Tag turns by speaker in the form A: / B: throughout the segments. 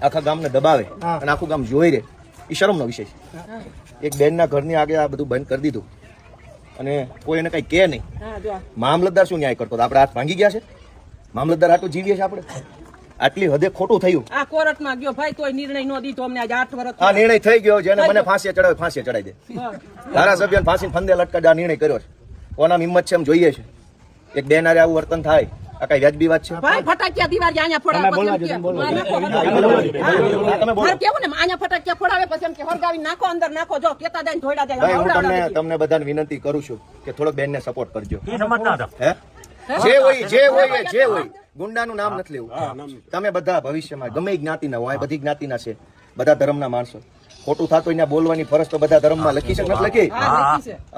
A: આખા ગામને દબાવે અને આખું ગામ જોઈ રહે, એ શરમનો વિષય છે. એક બેનના ઘરની આગળ આ બધું બંધ કરી દીધું અને કોઈ એને કઈ કે નહીં. મામલતદાર શું ન્યાય કરતો? આપણે હાથ ભાંગી ગયા છે? મામલતદાર આટલું જીવીએ છે આપણે? આટલી હદે ખોટું થયું.
B: આ કોર્ટમાં ગયો ભાઈ, તોય નિર્ણય નો દીધો અમને. આજે 8 વર્ષ
A: આ નિર્ણય થઈ ગયો. જેને મને ફાંસી ચડાવે ફાંસી ચડાવી દે. ધારાસભ્યને ફાંસી ફંદે લટકાડે આ નિર્ણય કર્યો છે. કોના હિંમત છે એમ જોઈએ છે. એક બેન હારે આવું વર્તન થાય, આ કઈ વ્યાજબી વાત છે?
B: ભાઈ ફટાકિયા દિવાળી અહીંયા ફોડાવે પછી એમ કે કેવું ને અહીંયા ફટાકિયા ફોડાવે પછી એમ કે હરગાવી નાખો, અંદર નાખો. જો કેતા જાય ધોઈડા જાય.
A: હું તમને બધાને વિનંતી કરું છું કે થોડોક બેનને સપોર્ટ કરજો. જે હોય ગુંડાનું નામ નથી લેવું. તમે બધા ભવિષ્યમાં ગમે જ્ઞાતિના હોય, બધી જ્ઞાતિના છે, બધા ધર્મના માણસો. ખોટું થતું એને બોલવાની ફરજ તો બધા ધર્મમાં લખી છે, નથી લખી?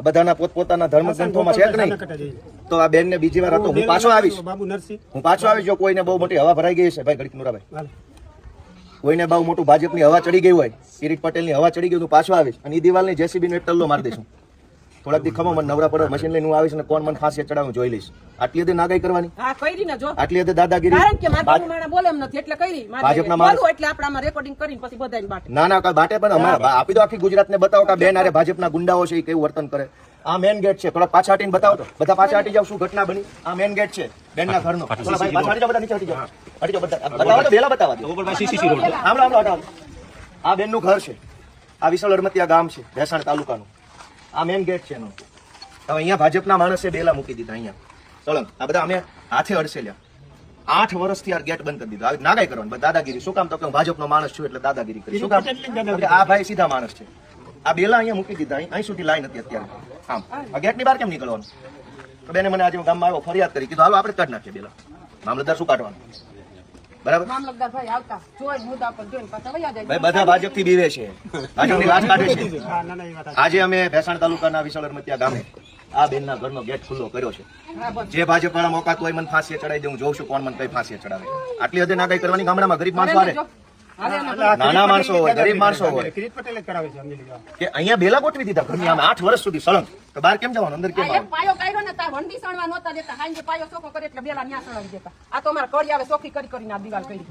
A: બધાના પોતપોતાના ધર્મ ગ્રંથોમાં છે કે નહીં? તો આ બેન ને બીજી વાર હતો હું પાછો આવીશ. જો કોઈને બહુ મોટી હવા ભરાઈ ગઈ છે, ભાઈ ઘડીક નુરાભાઈ, કોઈને બહુ મોટું ભાજપની હવા ચડી ગઈ હોય, કિરીટ પટેલની હવા ચડી ગઈ, હું પાછો આવીશ અને એ દિવાલની જેસીબી નો એક ટલ્લો મારી દઈશું. થોડાક દી ખમો મને નવરા પડે મશીન લઈને હું આવીશ અને કોણ મને ફાંસી ચડાવું જોઈ લઈશ. આટલી હદે નાગાઈ કરવાની, આટલી હદે દાદાગીરી. ના ના બાટે પણ આપી દો આખી ગુજરાત ને બતાવો કે બેન અરે ભાજપના ગુંડાઓ છે એ કેવું વર્તન કરે. આ મેન ગેટ છે, થોડા પાછા હટીને બતાવો તો. બધા પાછા હટી જાવ, શું ઘટના બની? આ મેન ગેટ છે બેનના ઘરનો. આ બેનનું ઘર છે, આ વિશાળ અડમતિયા ગામ છે, ભેસાણ તાલુકાનું. આ મેન ગેટ છે એનો. હવે અહીંયા ભાજપના માણસે બેલા મૂકી દીધા અહીંયા સળંગ. આ બધા અમે હાથે અડસેલ્યા. 8 વર્ષથી આ ગેટ બંધ કરી દીધો. નાગાઈ કરવાની, દાદાગીરી. શું કામ? તો કે હું ભાજપનો માણસ છું એટલે દાદાગીરી કરી. શું કામ? આ ભાઈ સીધા માણસ છે. આ બેલા અહીંયા મૂકી દીધા. અહીં સુધી લાઈન હતી અત્યારે. આમ આ ગેટની બહાર કેમ નીકળવાનું? તો બેને મને આજે ગામમાં આવ્યો, ફરિયાદ કરી, કીધું હાલો આપણે કાઢ નાખીએ બેલા. મામલતદાર શું કાઢવાનું? બરાબર. ભાઈ બધા ભાજપ થી બીવે છે, ભાજપની લાશ કાઢે છે. આજે અમે ભેસાણ તાલુકાના વિશાળ અડમતિયા ગામે આ બેનના ઘરનો ગેટ ખુલ્લો કર્યો છે. જે ભાજપ વાળા મોકા હોય મને ફાંસી ચડાવી દે, હું જોઉં છું કોણ મને કઈ ફાંસી ચડાવે. આટલી હદે નાગાઈ કરવાની. ગામડામાં ગરીબ માણસો આવે, નાના માણસો હોય, ગરીબ માણસો હોય કે અહીંયા બેલા ગોઠવી દીધા ઘરની આમ 8 વર્ષ સુધી સળંગ. તો બહાર કેમ જવાનું? અંદર કેમ આવવાનું?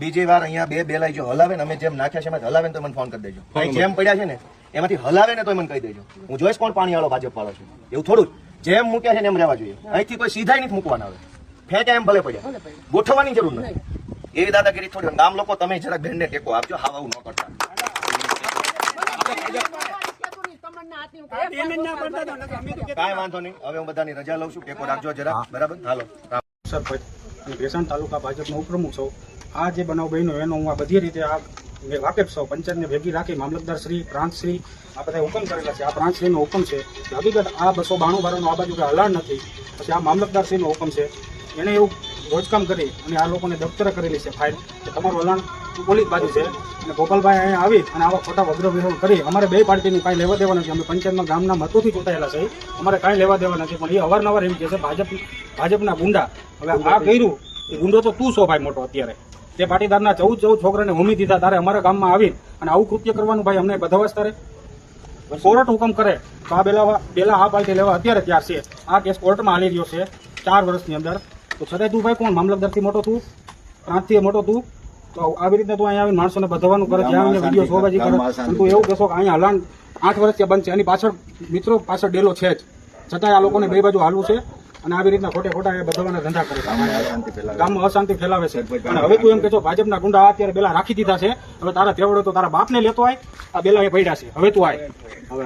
A: બીજી વાર અહીંયા 2 બેલા જો હલાવે ને, અમે જેમ નાખ્યા છે એમ હલાવે ને તો મને ફોન કરી દેજો. જેમ પડ્યા છે ને એમાંથી હલાવે ને તો મને કહી દેજો. હું જોઈશ કોણ પાણી વાળો ભાજપ વાળો છે. એવું થોડું જેમ મૂક્યા છે ને એમ રહેવા જોઈએ. અહીંથી કોઈ સીધા નથી મૂકવાના. આવે ફેંક્યા એમ ભલે પડ્યા, ગોઠવવાની જરૂર નથી. એવી દાદાગીરી થોડી. ગામ લોકો તમે જરાક બેનને ટેકો આપજો. હા આવું ન કરતા. કાંઈ વાંધો નહીં. હવે હું બધાની રજા લઉં છું. ટેકો રાખજો જરા. બરાબર. હાલો.
C: ભેસાણ તાલુકા ભાજપનો ઉપપ્રમુખ છું. આ જે બનાવ બન્યો એનો હું આ બધી રીતે આ વાકેફ છું. પંચાયતને ભેગી રાખી મામલતદાર શ્રી, પ્રાંત શ્રી આ બધા હુકમ કરેલા છે. આ પ્રાંત શ્રીનો હુકમ છે. હકીકત આ 292 બારનો આ બાજુ કઈ હલાણ નથી. પછી આ મામલતદાર શ્રીનો હુકમ છે. એને એવું રોજકામ કરી અને આ લોકોને દફતરે કરેલી છે ફાઇલ કે તમારું હલાણ પોલીસ બાજુ છે. અને ગોપાલભાઈ અહીંયા આવી અને આવા ખોટા વગ્ર વિરોધ કરી. અમારે 2 પાર્ટીનું કાંઈ લેવા દેવા નથી. અમે પંચાયતમાં ગામના મતોથી ચૂંટાયેલા છે, અમારે કાંઈ લેવા દેવા નથી. પણ એ અવારનવાર એમ કહે છે ભાજપના ગુંડા. હવે આ કર્યું એ ગુંડો તો તું છો ભાઈ મોટો. અત્યારે તે પાટીદારના 14 છોકરાને હોમી દીધા તારે અમારા ગામમાં આવી અને આવું કૃત્ય કરવાનું ભાઈ અમને બધા તારે કોર્ટ હુકમ કરે તો આ બેલા આ પાર્ટી લેવા અત્યારે તૈયાર છે. આ કેસ કોર્ટમાં હાલી રહ્યો છે 4 વર્ષની અંદર. તો છતાંય તું ભાઈ કોણ? મામલતદારથી મોટો તું, પ્રાંતથી મોટો તું. તો આવી રીતે તું અહીંયા આવીને માણસોને બધવાનું કરે, ત્યાં આવીને વિડીયો શોબાજી કરે. તું એવું કહેશો કે અહીંયા હલાણ 8 વર્ષથી બંધ છે. એની પાછળ મિત્રો પાછળ ડેલો છે જ, છતાંય આ લોકોને 2 બાજુ હાલવું છે અને આવી રીતના ખોટા એ બધાના ધંધા કરે છે. ગામમાં અશાંતિ ફેલાવે છે. અને હવે તું એમ કહેશો ભાજપના ગુંડા અત્યારે બેલા રાખી દીધા છે. હવે તારા તેવડો તો તારા બાપને લેતો આય. આ બેલા એ પડ્યા છે. હવે તું આય. હવે